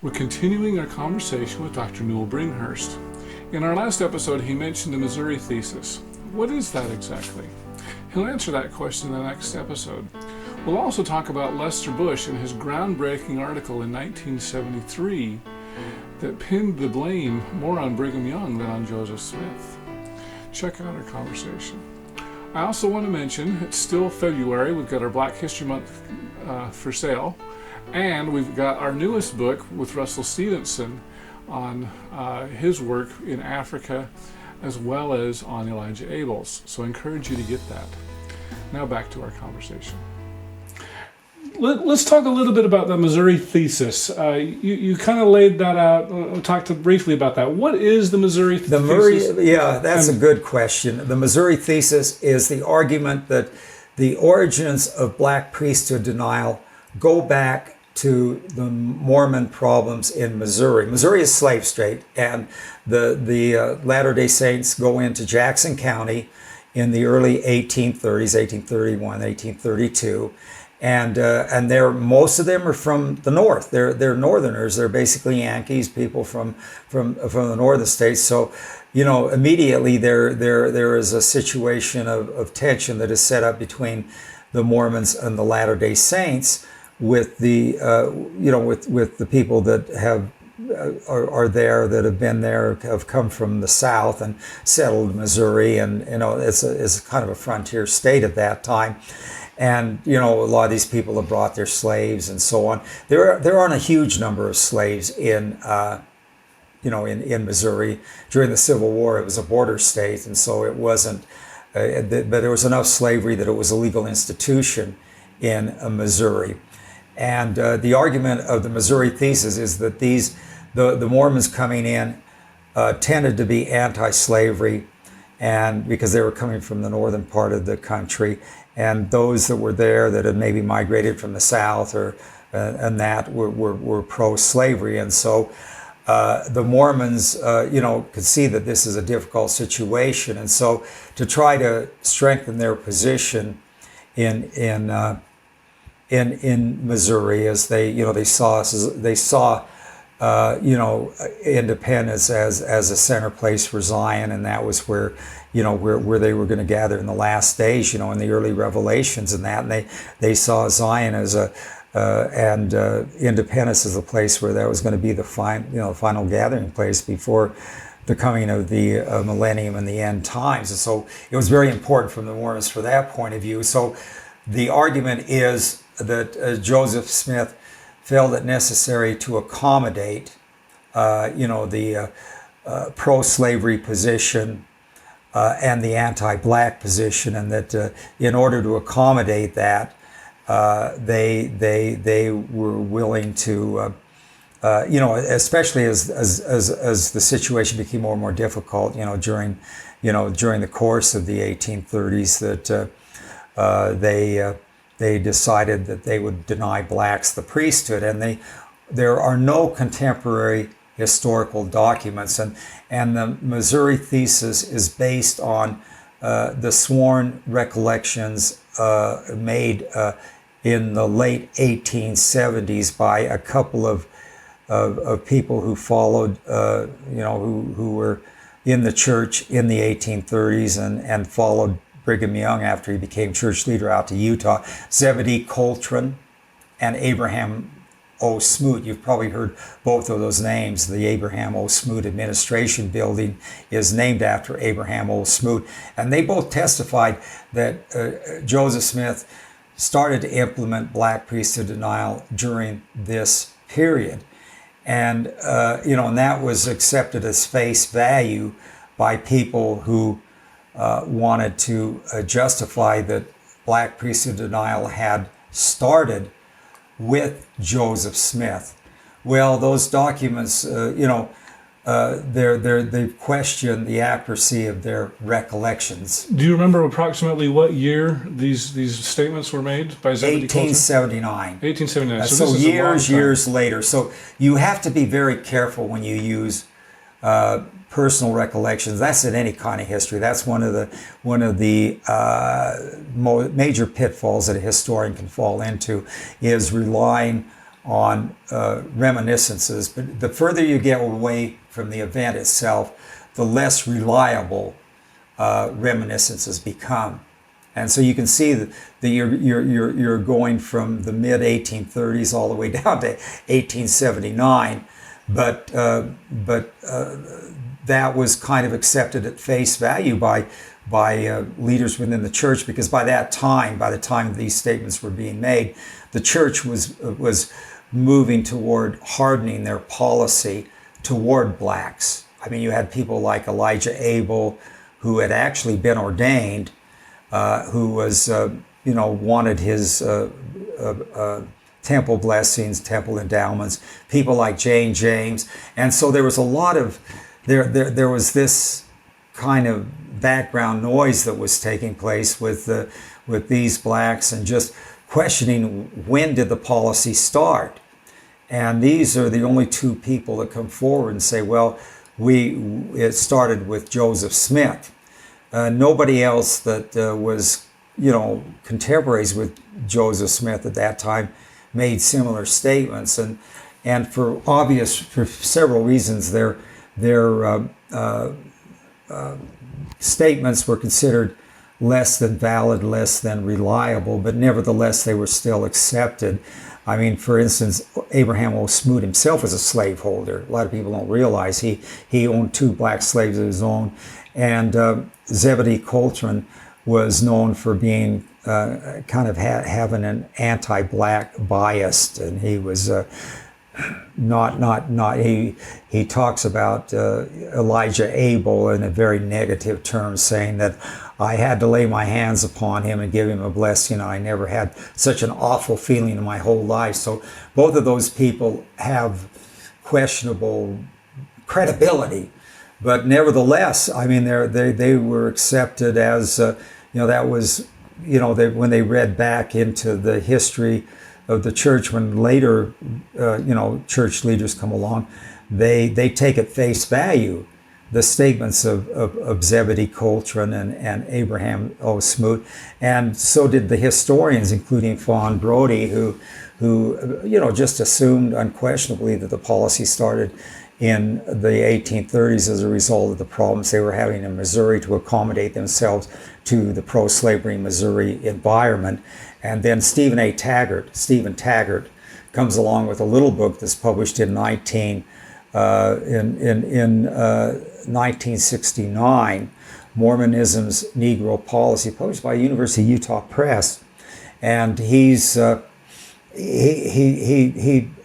We're continuing our conversation with Dr. Newell Bringhurst. In our last episode, he mentioned the Missouri Thesis. What is that exactly? He'll answer that question in the next episode. We'll also talk about Lester Bush and his groundbreaking article in 1973 that pinned the blame more on Brigham Young than on Joseph Smith. Check out our conversation. I also want to mention, it's still February, we've got our Black History Month for sale, and we've got our newest book with Russell Stevenson on his work in Africa as well as on Elijah Abels. So I encourage you to get that. Now back to our conversation. Let's talk a little bit about the Missouri Thesis. You kind of laid that out, talked briefly about that. What is the Missouri Thesis? Yeah, that's a good question. The Missouri Thesis is the argument that the origins of black priesthood denial go back to the Mormon problems in Missouri. Missouri is a slave state, and the Latter-day Saints go into Jackson County in the early 1830s, 1831, 1832. And most of them are from the North. They're Northerners. They're basically Yankees, people from the northern states. So, immediately there is a situation of tension that is set up between the Mormons and the Latter-day Saints with the with the people that are there, that have been there, have come from the South and settled Missouri, and it's kind of a frontier state at that time. And a lot of these people have brought their slaves and so on. There aren't a huge number of slaves in Missouri. During the Civil War, it was a border state, and so it wasn't. But there was enough slavery that it was a legal institution in Missouri. And the argument of the Missouri Thesis is that the Mormons coming in tended to be anti-slavery, and because they were coming from the northern part of the country, and those that were there that had maybe migrated from the South or were pro-slavery. And so the Mormons, could see that this is a difficult situation, and so to try to strengthen their position in Missouri, as they saw independence as a center place for Zion, and that was where they were going to gather in the last days, in the early revelations and that, and they saw Zion as and independence as a place where that was going to be the final gathering place before the coming of the millennium and the end times. And so it was very important from the Mormons for that point of view. So the argument is that Joseph Smith felt it necessary to accommodate, the pro-slavery position and the anti-black position, and that in order to accommodate that, they were willing to, especially as the situation became more and more difficult, during the course of the 1830s, that they decided that they would deny blacks the priesthood, and there are no contemporary historical documents, and the Missouri Thesis is based on the sworn recollections made in the late 1870s by a couple of people who followed, who were in the church in the 1830s and followed Brigham Young after he became church leader out to Utah. Zebedee Coltrane and Abraham O. Smoot. You've probably heard both of those names. The Abraham O. Smoot Administration Building is named after Abraham O. Smoot. And they both testified that Joseph Smith started to implement black priesthood denial during this period. And, and that was accepted as face value by people who wanted to justify that black priesthood denial had started with Joseph Smith. Well, those documents, they question the accuracy of their recollections. Do you remember approximately what year these statements were made by Zebedee Coltrane? 1879. 1879. So this is years later. So you have to be very careful when you use personal recollections. That's in any kind of history. That's one of the major pitfalls that a historian can fall into, is relying reminiscences. But the further you get away from the event itself, the less reliable reminiscences become. And so you can see that you're going from the mid 1830s all the way down to 1879, but that was kind of accepted at face value by leaders within the church, because by the time these statements were being made, the church was moving toward hardening their policy toward blacks. I mean, you had people like Elijah Abel, who had actually been ordained, who was, wanted his temple blessings, temple endowments, people like Jane James. And so there was a lot of, there was this kind of background noise that was taking place with these blacks, and just questioning, when did the policy start? And these are the only two people that come forward and say, well, it started with Joseph Smith. Nobody else that was, contemporaries with Joseph Smith at that time made similar statements, and for several reasons, their statements were considered less than valid, less than reliable, but nevertheless they were still accepted. I mean, for instance, Abraham O. Smoot himself was a slaveholder. A lot of people don't realize he owned 2 black slaves of his own. And Zebedee Coltrane was known for being kind of having an anti-black bias, and he was he talks about Elijah Abel in a very negative term, saying that I had to lay my hands upon him and give him a blessing. I never had such an awful feeling in my whole life. So both of those people have questionable credibility, but nevertheless, I mean, they were accepted as that was when they read back into the history of the church, when later church leaders come along, they take at face value the statements of Zebedee Coltrane and Abraham O. Smoot, and so did the historians, including Fawn Brodie, who just assumed unquestionably that the policy started in the 1830s as a result of the problems they were having in Missouri to accommodate themselves to the pro-slavery Missouri environment. And then Stephen Taggart comes along with a little book that's published in 1969, Mormonism's Negro Policy, published by University of Utah Press. And he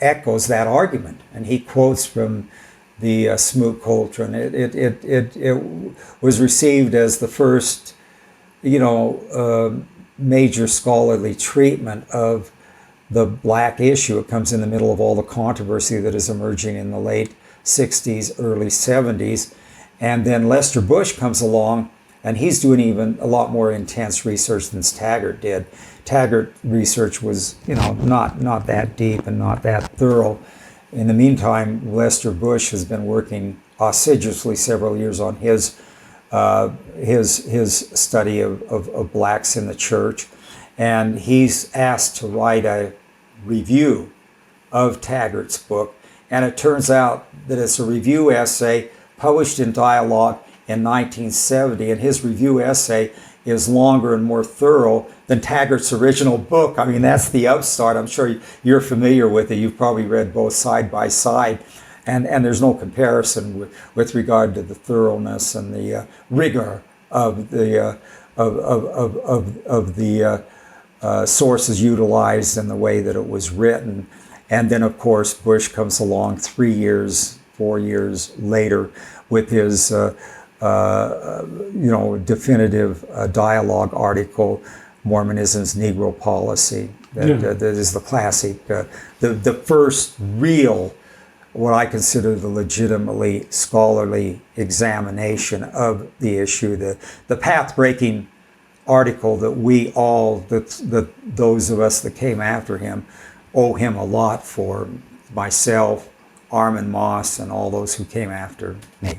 echoes that argument, and he quotes from the Smoot Coltrane. It was received as the first, major scholarly treatment of the black issue. It comes in the middle of all the controversy that is emerging in the late 60s, early 70s. And then Lester Bush comes along, and he's doing even a lot more intense research than Taggart did. Taggart research was, not that deep and not that thorough. In the meantime, Lester Bush has been working assiduously several years on his study of blacks in the church, and he's asked to write a review of Taggart's book, and it turns out that it's a review essay published in Dialogue in 1970, and his review essay is longer and more thorough than Taggart's original book. I mean, that's the upstart. I'm sure you're familiar with it. You've probably read both side by side. And there's no comparison with regard to the thoroughness and the rigor of the sources utilized and the way that it was written. And then, of course, Bush comes along 4 years later with his definitive dialogue article, Mormonism's Negro Policy. That is the classic, the first real, what I consider the legitimately scholarly examination of the issue, the path-breaking article that we all, those of us that came after him, owe him a lot for. Myself, Armin Moss and all those who came after me.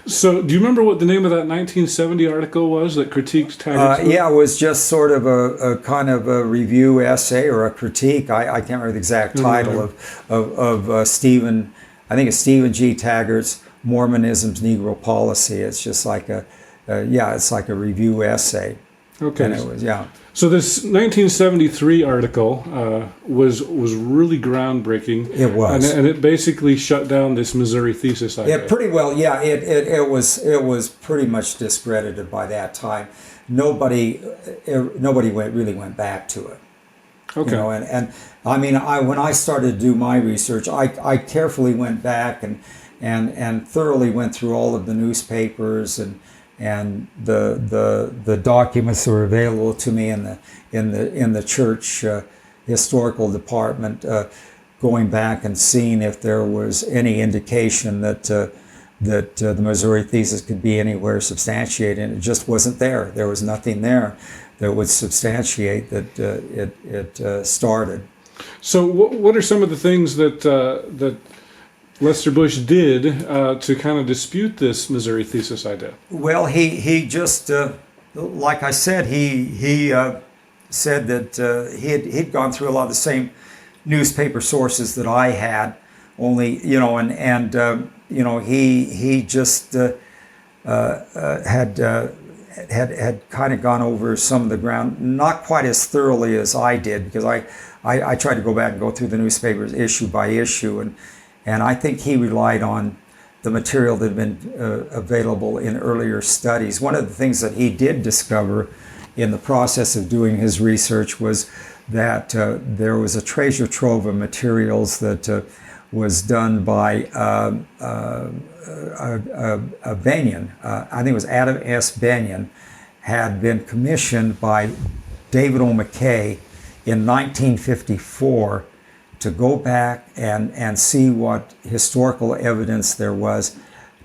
So, do you remember what the name of that 1970 article was that critiqued Taggart's book? Yeah, it was just sort of a kind of a review essay or a critique. I can't remember the exact title of Stephen. I think it's Stephen G. Taggart's Mormonism's Negro Policy. It's just like it's like a review essay. Okay. And it was, yeah. So this 1973 article was really groundbreaking. It was, and it basically shut down this Missouri Thesis idea. It pretty well, yeah. It was pretty much discredited by that time. Nobody really went back to it. Okay. You know, and I mean, when I started to do my research, I carefully went back and thoroughly went through all of the newspapers and the documents that were available to me in the church historical department, going back and seeing if there was any indication that the Missouri Thesis could be anywhere substantiated, and it just wasn't there. There was nothing there that would substantiate that it started. So what are some of the things that Lester Bush did to kind of dispute this Missouri Thesis idea? Well, he just, like I said, he said that he'd gone through a lot of the same newspaper sources that I had, only, you know, and you know, he just had kind of gone over some of the ground, not quite as thoroughly as I did, because I tried to go back and go through the newspapers issue by issue, and I think he relied on the material that had been available in earlier studies. One of the things that he did discover in the process of doing his research was that there was a treasure trove of materials that was done by Benyon. I think it was Adam S. Benyon, had been commissioned by David O. McKay in 1954 to go back and see what historical evidence there was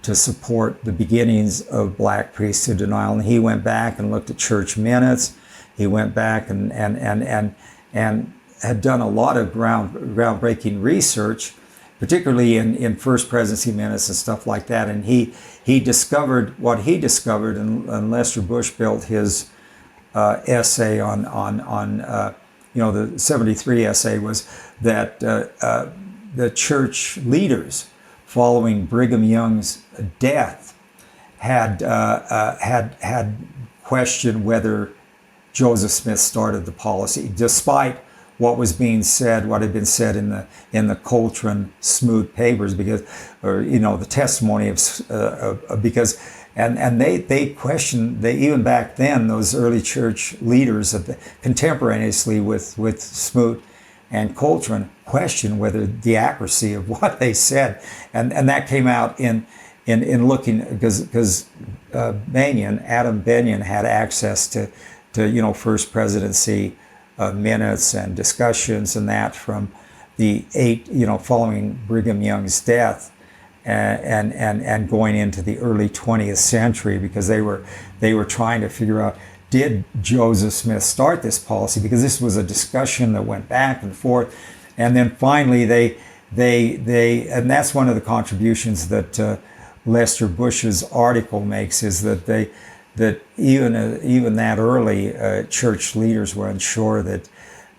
to support the beginnings of black priesthood denial. And he went back and looked at church minutes. He went back and had done a lot of groundbreaking research, particularly in First Presidency minutes and stuff like that. And he discovered what he discovered, and Lester Bush built his essay on the 73 essay, was that the church leaders following Brigham Young's death had questioned whether Joseph Smith started the policy, despite what was being said, what had been said in the Coltrane Smoot papers, because, or the testimony of because. And they questioned, even back then, those early church leaders contemporaneously with Smoot and Coltrane questioned whether the accuracy of what they said. And that came out in looking, because Adam Benyon had access to First Presidency minutes and discussions and that from the following Brigham Young's death. And going into the early 20th century, because they were trying to figure out, did Joseph Smith start this policy? Because this was a discussion that went back and forth, and then finally they and that's one of the contributions that Lester Bush's article makes, is that even that early church leaders were unsure that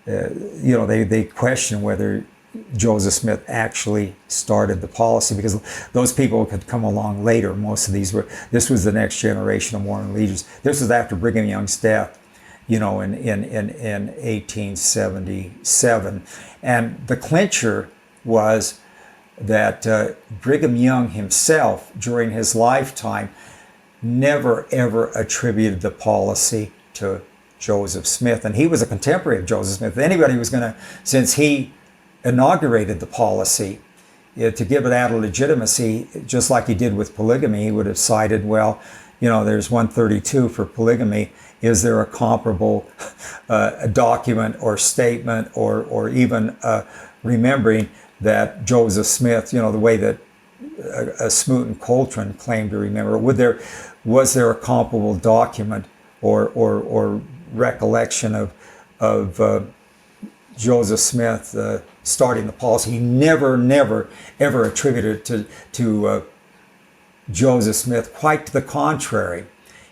they questioned whether Joseph Smith actually started the policy, because those people could come along later. Most of this was the next generation of Mormon leaders. This was after Brigham Young's death, in 1877. And the clincher was that Brigham Young himself, during his lifetime, never ever attributed the policy to Joseph Smith. And he was a contemporary of Joseph Smith. If anybody was going to, since he inaugurated the policy, to give it out a legitimacy, just like he did with polygamy, he would have cited, well, there's 132 for polygamy. Is there a comparable document or statement or even remembering that Joseph Smith, the way that Smoot and Coltrane claimed to remember, was there a comparable document or recollection of Joseph Smith starting the policy. He never, ever attributed it to Joseph Smith. Quite to the contrary.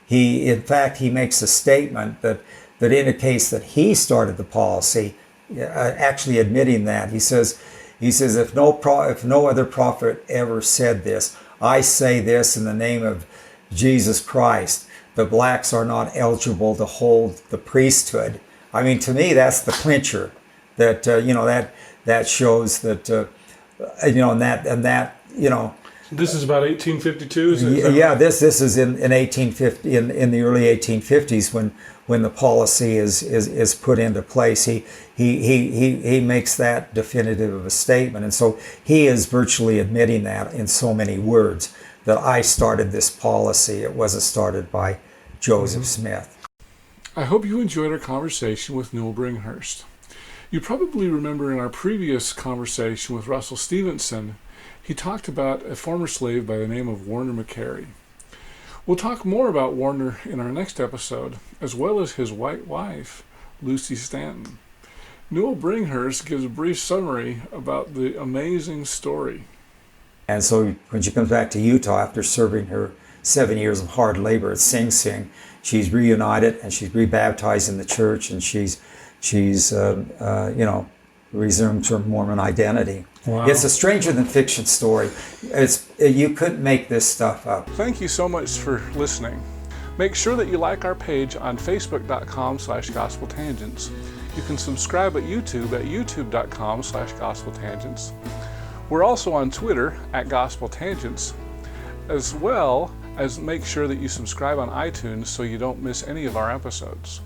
In fact, he makes a statement that indicates that he started the policy, actually admitting that. He says, if no other prophet ever said this, I say this in the name of Jesus Christ. The blacks are not eligible to hold the priesthood. I mean, to me, that's the clincher. That that shows that This is about 1852. This is in 1850 in the early 1850s when the policy is put into place. He makes that definitive of a statement, and so he is virtually admitting that in so many words that I started this policy. It wasn't started by Joseph Smith. I hope you enjoyed our conversation with Newell Bringhurst. You probably remember in our previous conversation with Russell Stevenson, he talked about a former slave by the name of Warner McCary. We'll talk more about Warner in our next episode, as well as his white wife, Lucy Stanton. Newell Bringhurst gives a brief summary about the amazing story. And so when she comes back to Utah after serving her 7 years of hard labor at Sing Sing, she's reunited and she's rebaptized in the church, and she's resumed her Mormon identity. Wow. It's a stranger than fiction story. You couldn't make this stuff up. Thank you so much for listening. Make sure that you like our page on facebook.com/gospeltangents. You can subscribe at youtube.com/gospeltangents. We're also on Twitter @gospeltangents, as well as make sure that you subscribe on iTunes so you don't miss any of our episodes.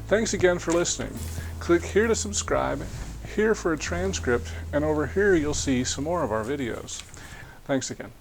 Thanks again for listening. Click here to subscribe, here for a transcript, and over here you'll see some more of our videos. Thanks again.